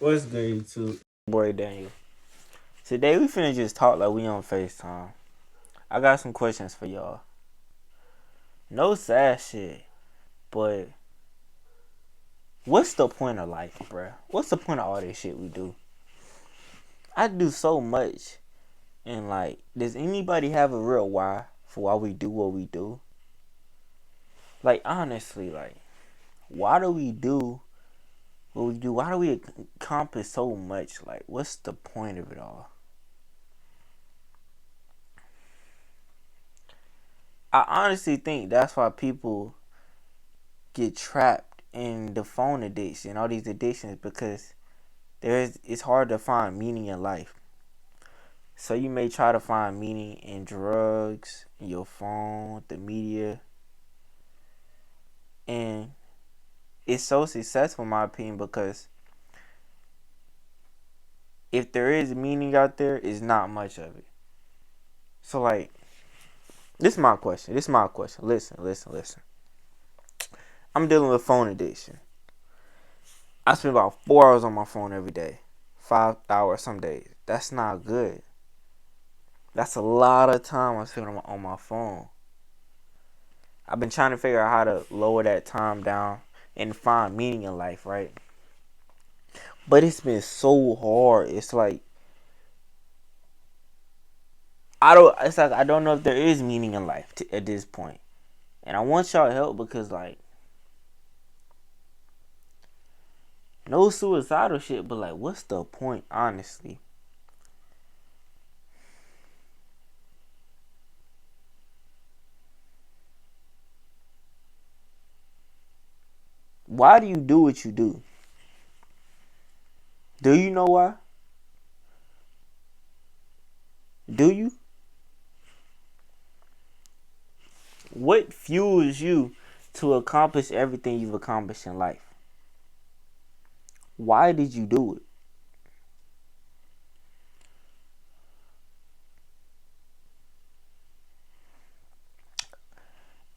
What's good, YouTube? Boy Daniel. Today we finna just talk like we on FaceTime. I got some questions for y'all. No sad shit, but what's the point of life, bruh? What's the point of all this shit we do? I do so much, and like, does anybody have a real why for why we do what we do? Like, honestly, like, why do we do what we do? Why do we accomplish so much? Like, what's the point of it all? I honestly think that's why people get trapped in the phone addiction, all these addictions, because it's hard to find meaning in life. So you may try to find meaning in drugs, in your phone, the media, and it's so successful in my opinion because if there is meaning out there, it's not much of it. So like, this is my question. Listen. I'm dealing with phone addiction. I spend about 4 hours on my phone every day. 5 hours some days. That's not good. That's a lot of time I spend on my phone. I've been trying to figure out how to lower that time down and find meaning in life, right? But it's been so hard. It's like I don't know if there is meaning in life at this point. And I want y'all help because like no suicidal shit, but like what's the point honestly? Why do you do what you do? Do you know why? Do you? What fuels you to accomplish everything you've accomplished in life? Why did you do it?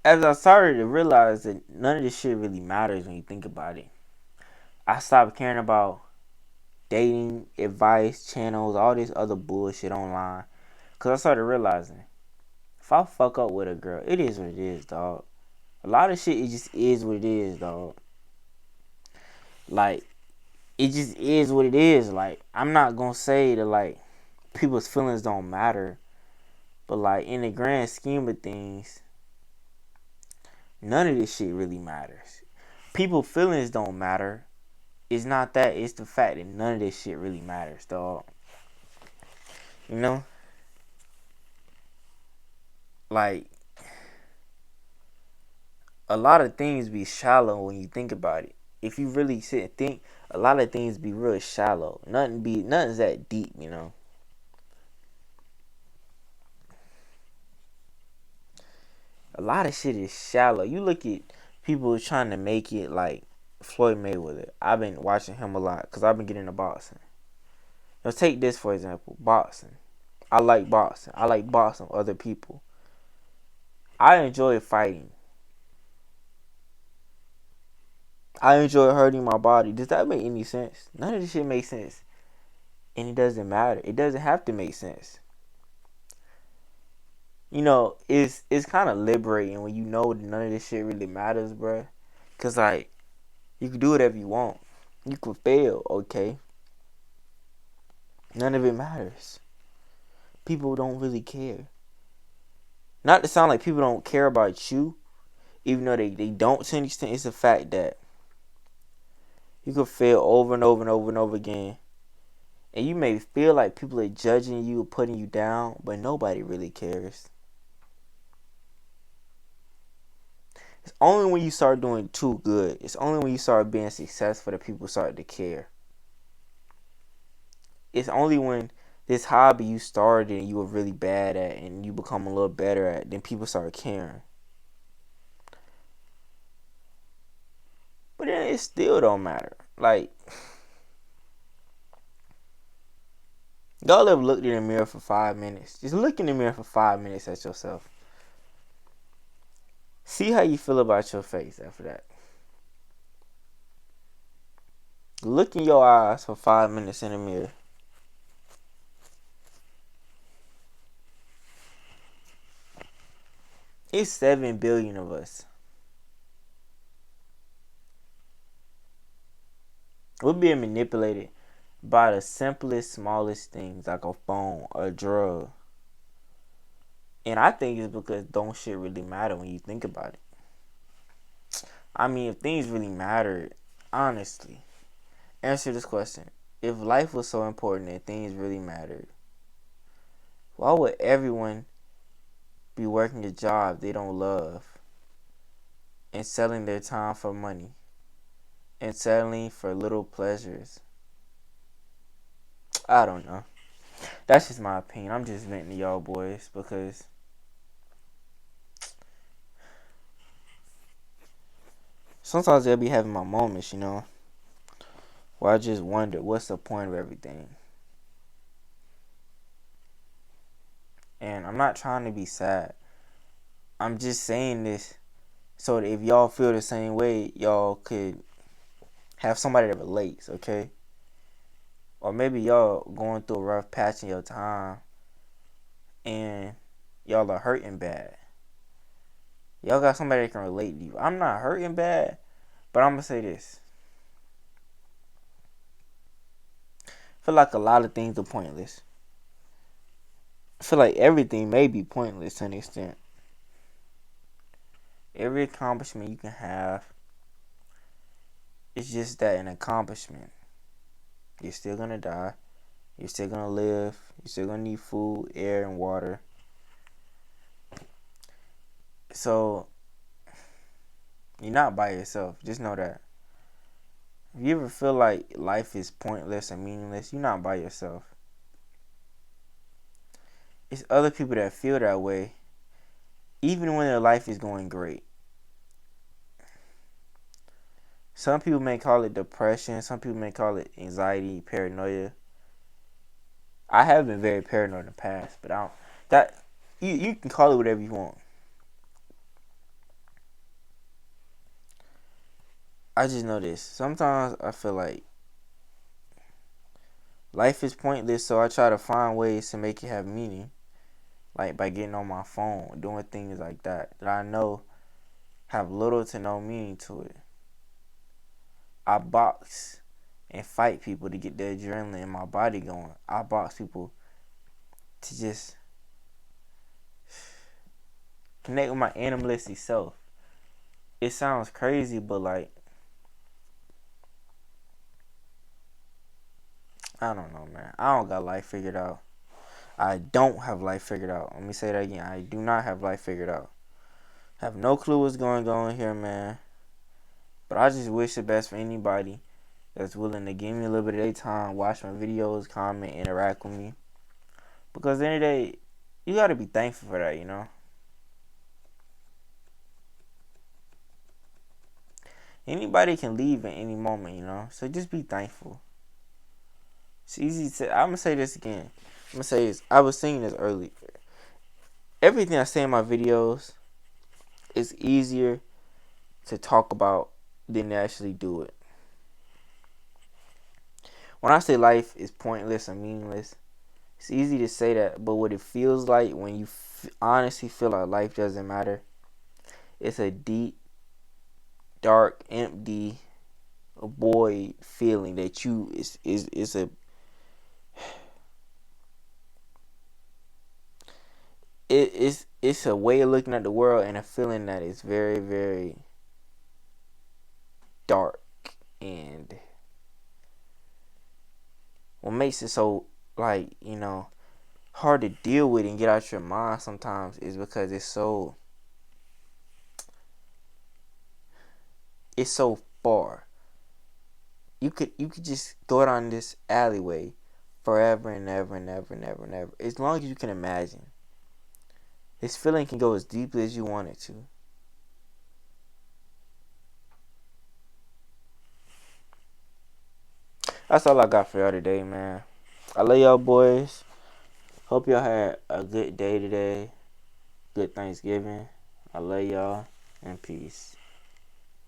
As I started to realize that none of this shit really matters when you think about it, I stopped caring about dating, advice, channels, all this other bullshit online. Because I started realizing, if I fuck up with a girl, it is what it is, dog. A lot of shit, it just is what it is, dog. Like, it just is what it is. Like, I'm not going to say that, like, people's feelings don't matter. But, like, in the grand scheme of things, none of this shit really matters. People's feelings don't matter. It's not that. It's the fact that none of this shit really matters, dog. You know? Like, a lot of things be shallow when you think about it. If you really sit and think, a lot of things be real shallow. Nothing's that deep, you know. A lot of shit is shallow. You look at people trying to make it like Floyd Mayweather. I've been watching him a lot because I've been getting into boxing. Now take this for example, boxing. I like boxing. I like boxing with other people. I enjoy fighting. I enjoy hurting my body. Does that make any sense? None of this shit makes sense. And it doesn't matter. It doesn't have to make sense. You know, it's kind of liberating when you know that none of this shit really matters, bruh. Cause like, you can do whatever you want. You could fail, okay? None of it matters. People don't really care. Not to sound like people don't care about you, even though they don't to an extent. It's the fact that you could fail over and over and over and over again. And you may feel like people are judging you or putting you down, but nobody really cares. It's only when you start doing too good. It's only when you start being successful that people start to care. It's only when this hobby you started and you were really bad at and you become a little better at, then people start caring. But then it still don't matter. Like, y'all ever looked in the mirror for 5 minutes? Just look in the mirror for 5 minutes at yourself. See how you feel about your face after that. Look in your eyes for 5 minutes in the mirror. It's 7 billion of us. We're being manipulated by the simplest, smallest things like a phone, a drug. And I think it's because don't shit really matter when you think about it. I mean, if things really mattered, honestly, answer this question. If life was so important and things really mattered, why would everyone be working a job they don't love and selling their time for money and settling for little pleasures? I don't know. That's just my opinion. I'm just venting to y'all boys because sometimes I'll be having my moments, where I just wonder what's the point of everything. And I'm not trying to be sad. I'm just saying this so that if y'all feel the same way, y'all could have somebody that relates, okay? Or maybe y'all going through a rough patch in your time and y'all are hurting bad. Y'all got somebody that can relate to you. I'm not hurting bad, but I'm going to say this. I feel like a lot of things are pointless. I feel like everything may be pointless to an extent. Every accomplishment you can have is just that, an accomplishment. You're still going to die. You're still going to live. You're still going to need food, air, and water. So, you're not by yourself. Just know that. If you ever feel like life is pointless and meaningless, you're not by yourself. It's other people that feel that way, even when their life is going great. Some people may call it depression. Some people may call it anxiety, paranoia. I have been very paranoid in the past, but you can call it whatever you want. I just know this. Sometimes I feel like life is pointless, so I try to find ways to make it have meaning. Like by getting on my phone, doing things like that I know have little to no meaning to it. I box and fight people to get the adrenaline in my body going. I box people to just connect with my animalistic self. It sounds crazy, but like, I don't know, man. I don't got life figured out. I don't have life figured out. Let me say that again. I do not have life figured out. I have no clue what's going on here, man. But I just wish the best for anybody that's willing to give me a little bit of their time, watch my videos, comment, interact with me. Because at the end of the day, you gotta be thankful for that, Anybody can leave at any moment, So just be thankful. It's easy to. I'm gonna say this again. I'm gonna say this. I was saying this earlier. Everything I say in my videos is easier to talk about than to actually do it. When I say life is pointless and meaningless, it's easy to say that, but what it feels like when you honestly feel like life doesn't matter, it's a deep, dark, empty, void feeling that is a it's a way of looking at the world and a feeling that is very, very dark. And what makes it so, like, hard to deal with and get out your mind sometimes is because it's so far. You could just go down this alleyway forever and ever and ever and ever and ever. As long as you can imagine. This feeling can go as deeply as you want it to. That's all I got for y'all today, man. I love y'all boys. Hope y'all had a good day today. Good Thanksgiving. I love y'all and peace.